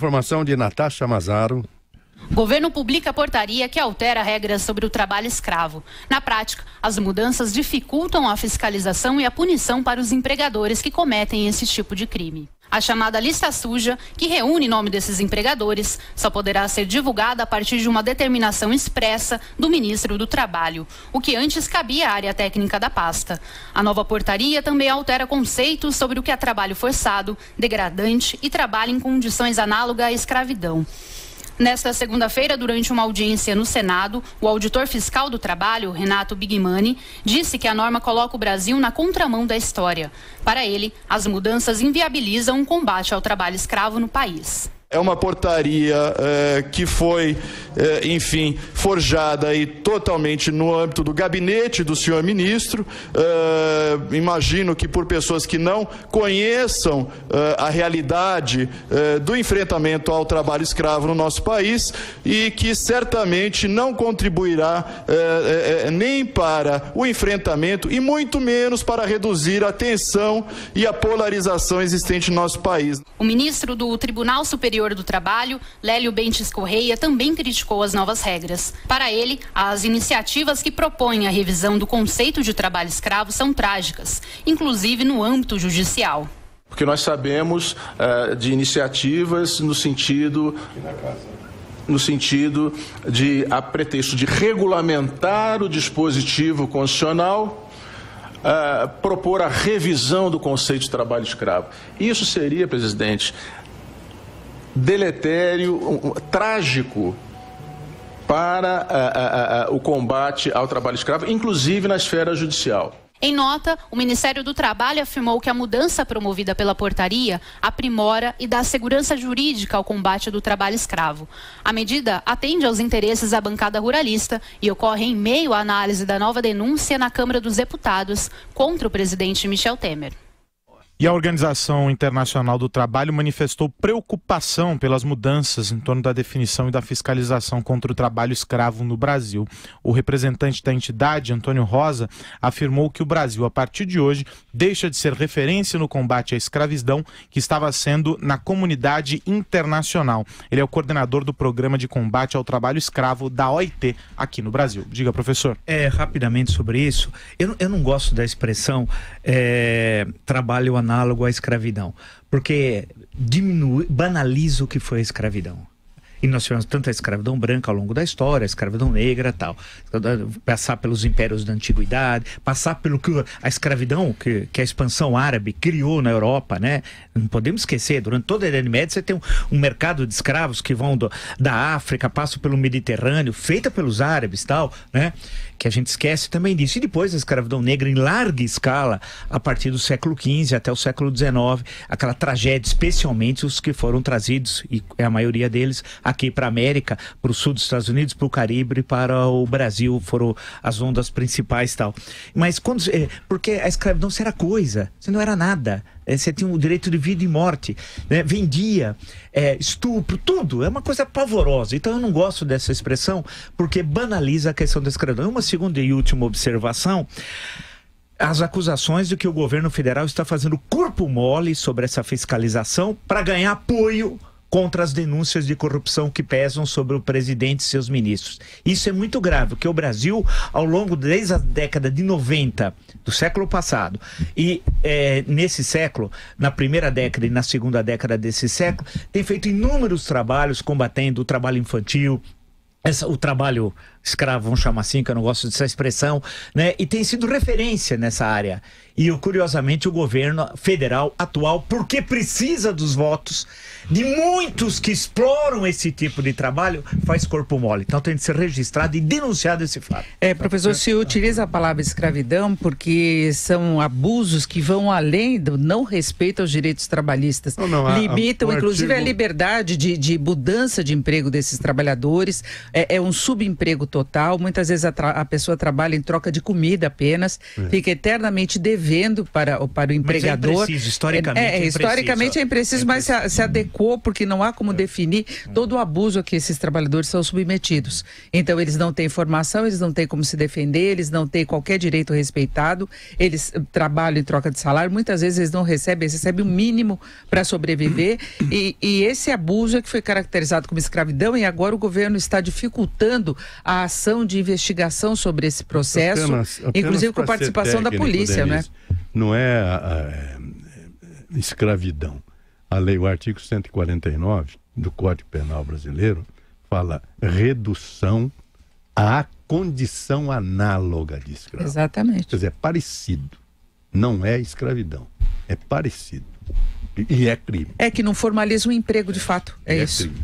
Informação de Natasha Mazaro. Governo publica portaria que altera regras sobre o trabalho escravo. Na prática, as mudanças dificultam a fiscalização e a punição para os empregadores que cometem esse tipo de crime. A chamada lista suja, que reúne o nome desses empregadores, só poderá ser divulgada a partir de uma determinação expressa do ministro do Trabalho, o que antes cabia à área técnica da pasta. A nova portaria também altera conceitos sobre o que é trabalho forçado, degradante e trabalho em condições análogas à escravidão. Nesta segunda-feira, durante uma audiência no Senado, o auditor fiscal do trabalho, Renato Bigmani, disse que a norma coloca o Brasil na contramão da história. Para ele, as mudanças inviabilizam o combate ao trabalho escravo no país. É uma portaria que foi, enfim, forjada aí totalmente no âmbito do gabinete do senhor ministro. Imagino que por pessoas que não conheçam a realidade do enfrentamento ao trabalho escravo no nosso país e que certamente não contribuirá nem para o enfrentamento e muito menos para reduzir a tensão e a polarização existente no nosso país. O ministro do Tribunal Superior do Trabalho, Lélio Bentes Correia, também criticou as novas regras. Para ele, as iniciativas que propõem a revisão do conceito de trabalho escravo são trágicas, inclusive no âmbito judicial. Porque nós sabemos de iniciativas no sentido de, a pretexto de regulamentar o dispositivo constitucional, propor a revisão do conceito de trabalho escravo. Isso seria, presidente, deletério, trágico para o combate ao trabalho escravo, inclusive na esfera judicial. Em nota, o Ministério do Trabalho afirmou que a mudança promovida pela portaria aprimora e dá segurança jurídica ao combate do trabalho escravo. A medida atende aos interesses da bancada ruralista e ocorre em meio à análise da nova denúncia na Câmara dos Deputados contra o presidente Michel Temer. E a Organização Internacional do Trabalho manifestou preocupação pelas mudanças em torno da definição e da fiscalização contra o trabalho escravo no Brasil. O representante da entidade, Antônio Rosa, afirmou que o Brasil, a partir de hoje, deixa de ser referência no combate à escravidão que estava sendo na comunidade internacional. Ele é o coordenador do Programa de Combate ao Trabalho Escravo da OIT aqui no Brasil. Diga, professor. Rapidamente sobre isso, eu não gosto da expressão trabalho análogo à escravidão, porque banaliza o que foi a escravidão. E nós tivemos tanta escravidão branca ao longo da história, a escravidão negra e tal. Passar pelos impérios da antiguidade, passar pelo que a escravidão que a expansão árabe criou na Europa, né? Não podemos esquecer, durante toda a Idade Média você tem um mercado de escravos que vão da África, passam pelo Mediterrâneo, feita pelos árabes e tal, né? Que a gente esquece também disso. E depois a escravidão negra em larga escala, a partir do século XV até o século XIX, aquela tragédia, especialmente os que foram trazidos, e a maioria deles, aqui para a América, para o sul dos Estados Unidos, para o Caribe e para o Brasil, foram as ondas principais e tal. Mas porque a escravidão era coisa, você não era nada. Você tinha o direito de vida e morte, né? Vendia, estupro, tudo. É uma coisa pavorosa. Então eu não gosto dessa expressão porque banaliza a questão da escravidão. Uma segunda e última observação: as acusações de que o governo federal está fazendo corpo mole sobre essa fiscalização para ganhar apoio contra as denúncias de corrupção que pesam sobre o presidente e seus ministros. Isso é muito grave, porque o Brasil, ao longo desde a década de 90 do século passado e nesse século, na primeira década e na segunda década desse século, tem feito inúmeros trabalhos combatendo o trabalho infantil, o trabalho escravo, vamos chamar assim, que eu não gosto dessa expressão, né? E tem sido referência nessa área. E, curiosamente, o governo federal atual, porque precisa dos votos de muitos que exploram esse tipo de trabalho, faz corpo mole. Então tem de ser registrado e denunciado esse fato. Professor, se utiliza a palavra escravidão porque são abusos que vão além do não respeito aos direitos trabalhistas. Limitam, inclusive, a liberdade de mudança de emprego desses trabalhadores. É um subemprego total, muitas vezes a pessoa trabalha em troca de comida apenas, fica eternamente devendo para o empregador. Mas é impreciso, historicamente é impreciso, mas se adequou porque não há como definir todo o abuso a que esses trabalhadores são submetidos. Então eles não têm formação, eles não têm como se defender, eles não têm qualquer direito respeitado, eles trabalham em troca de salário, muitas vezes eles não recebem, eles recebem o mínimo para sobreviver e esse abuso é que foi caracterizado como escravidão e agora o governo está dificultando a ação de investigação sobre esse processo, apenas inclusive com a participação da polícia, Denise, né? Não é escravidão. A lei, o artigo 149 do Código Penal brasileiro fala redução à condição análoga de escravo. Exatamente. Quer dizer, é parecido. Não é escravidão. É parecido. E é crime. É que não formaliza um emprego de fato. É isso. Crime.